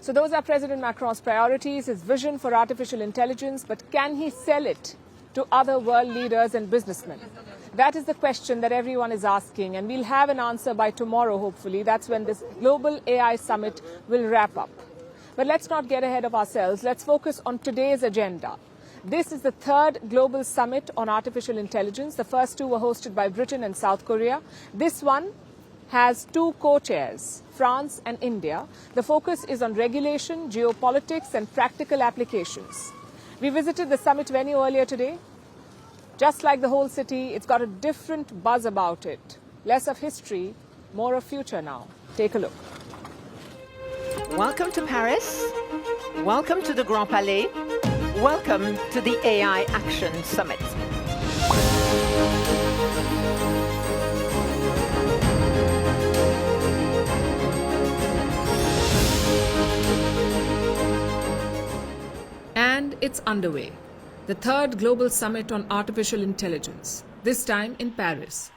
So those are President Macron's priorities, his vision for artificial intelligence, but can he sell it to other world leaders and businessmen? That is the question that everyone is asking, and we'll have an answer by tomorrow, hopefully. That's when this global AI summit will wrap up. But let's not get ahead of ourselves. Let's focus on today's agenda. This is the third global summit on artificial intelligence. The first two were hosted by Britain and South Korea. This one has two co-chairs, France and India. The focus is on regulation, geopolitics, and practical applications. We visited the summit venue earlier today. Just like the whole city, it's got a different buzz about it. Less of history, more of future now. Take a look. Welcome to Paris. Welcome to the Grand Palais. Welcome to the AI Action Summit. And it's underway. The third global summit on artificial intelligence, this time in Paris.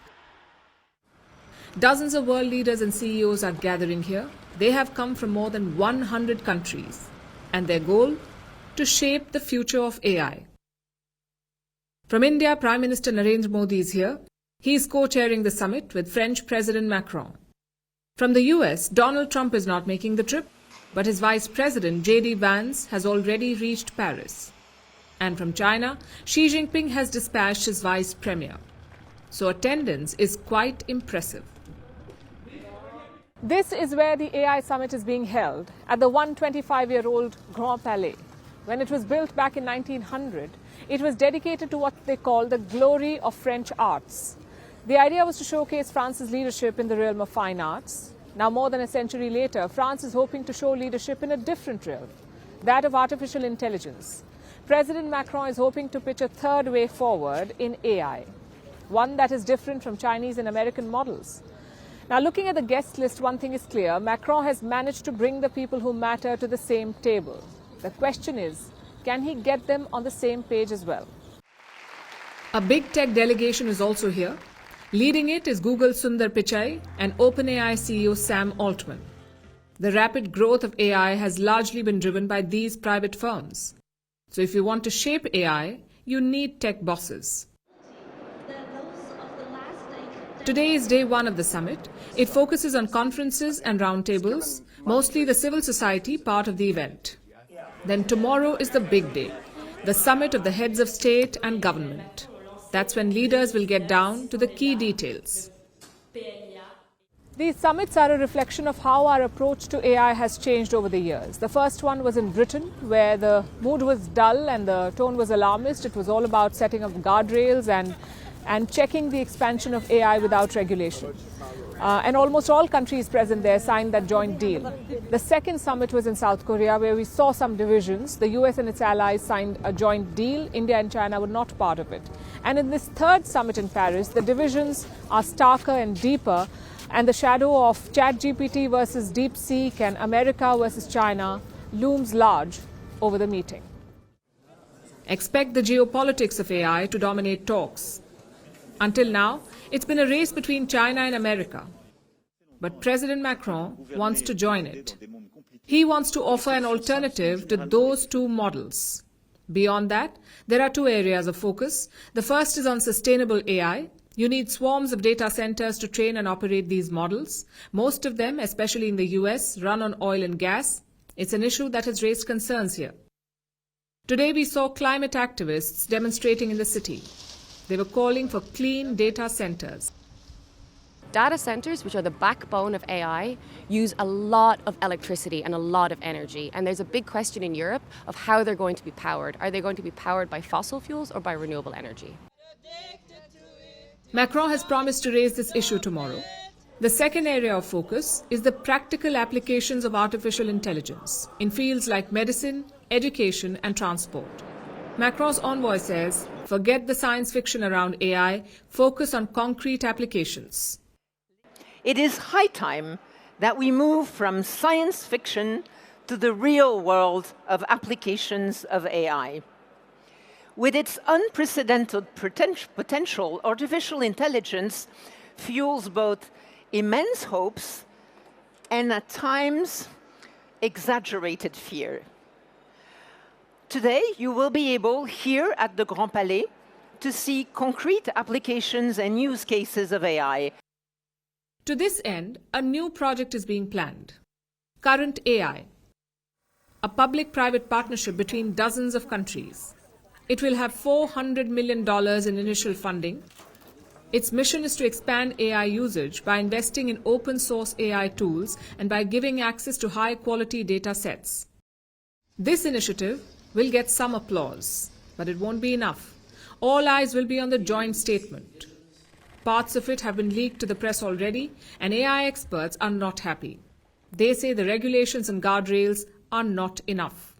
Dozens of world leaders and CEOs are gathering here. They have come from more than 100 countries, and their goal? To shape the future of AI. From India, Prime Minister Narendra Modi is here. He is co-chairing the summit with French President Macron. From the US, Donald Trump is not making the trip, but his Vice President J.D. Vance has already reached Paris. And from China, Xi Jinping has dispatched his Vice Premier. So attendance is quite impressive. This is where the AI Summit is being held, at the 125-year-old Grand Palais. When it was built back in 1900, it was dedicated to what they call the glory of French arts. The idea was to showcase France's leadership in the realm of fine arts. Now, more than a century later, France is hoping to show leadership in a different realm, that of artificial intelligence. President Macron is hoping to pitch a third way forward in AI, one that is different from Chinese and American models. Now, looking at the guest list, one thing is clear. Macron has managed to bring the people who matter to the same table. The question is, can he get them on the same page as well? A big tech delegation is also here. Leading it is Google Sundar Pichai and OpenAI CEO Sam Altman. The rapid growth of AI has largely been driven by these private firms. So if you want to shape AI, you need tech bosses. Today is day one of the summit. It focuses on conferences and roundtables, mostly the civil society part of the event. Then tomorrow is the big day, the summit of the heads of state and government. That's when leaders will get down to the key details. These summits are a reflection of how our approach to AI has changed over the years. The first one was in Britain, where the mood was dull and the tone was alarmist. It was all about setting up guardrails and checking the expansion of AI without regulation. And almost all countries present there signed that joint deal. The second summit was in South Korea, where we saw some divisions. The US and its allies signed a joint deal. India and China were not part of it. And in this third summit in Paris, the divisions are starker and deeper, and the shadow of ChatGPT versus DeepSeek and America versus China looms large over the meeting. Expect the geopolitics of AI to dominate talks. Until now, it's been a race between China and America. But President Macron wants to join it. He wants to offer an alternative to those two models. Beyond that, there are two areas of focus. The first is on sustainable AI. You need swarms of data centers to train and operate these models. Most of them, especially in the US, run on oil and gas. It's an issue that has raised concerns here. Today we saw climate activists demonstrating in the city. They were calling for clean data centers. Data centers, which are the backbone of AI, use a lot of electricity and a lot of energy. And there's a big question in Europe of how they're going to be powered. Are they going to be powered by fossil fuels or by renewable energy? Macron has promised to raise this issue tomorrow. The second area of focus is the practical applications of artificial intelligence in fields like medicine, education and transport. Macron's envoy says, forget the science fiction around AI, focus on concrete applications. It is high time that we move from science fiction to the real world of applications of AI. With its unprecedented potential, artificial intelligence fuels both immense hopes and, at times, exaggerated fear. Today, you will be able, here at the Grand Palais, to see concrete applications and use cases of AI. To this end, a new project is being planned. Current AI, a public-private partnership between dozens of countries. It will have $400 million in initial funding. Its mission is to expand AI usage by investing in open-source AI tools and by giving access to high-quality data sets. This initiative will get some applause, but it won't be enough. All eyes will be on the joint statement. Parts of it have been leaked to the press already, and AI experts are not happy. They say the regulations and guardrails are not enough.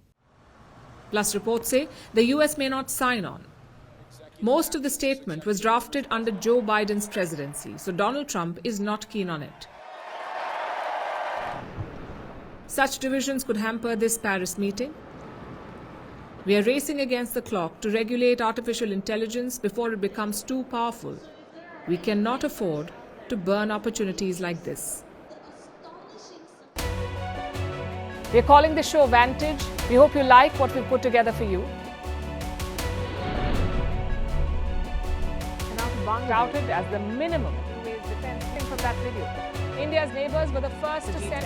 Plus, reports say the US may not sign on. Most of the statement was drafted under Joe Biden's presidency, so Donald Trump is not keen on it. Such divisions could hamper this Paris meeting. We are racing against the clock to regulate artificial intelligence before it becomes too powerful. We cannot afford to burn opportunities like this. We are calling the show Vantage. We hope you like what we've put together for you. Touted as the minimum defense from that video. India's neighbors were the first to send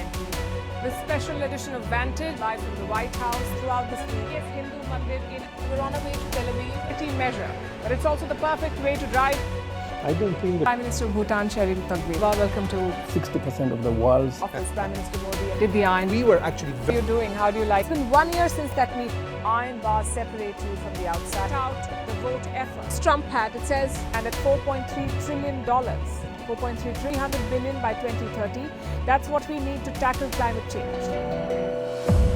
the special edition of Vantage live from the White House throughout the week. Hindu Mandir in we're on our way to Tel Aviv. Pretty measure, but it's also the perfect way to drive. I don't think that Prime Minister of Bhutan, Sherin Tagwe. Welcome to 60% of the world's office. Prime Minister Modi did the iron. we were actually How are you doing? How do you like? It's been 1 year since that meeting. Iron bars separate you from the outside. Out the vote efforts. Trump had, it says, and at $4.3 trillion. 4.3 300 billion by 2030. That's what we need to tackle climate change.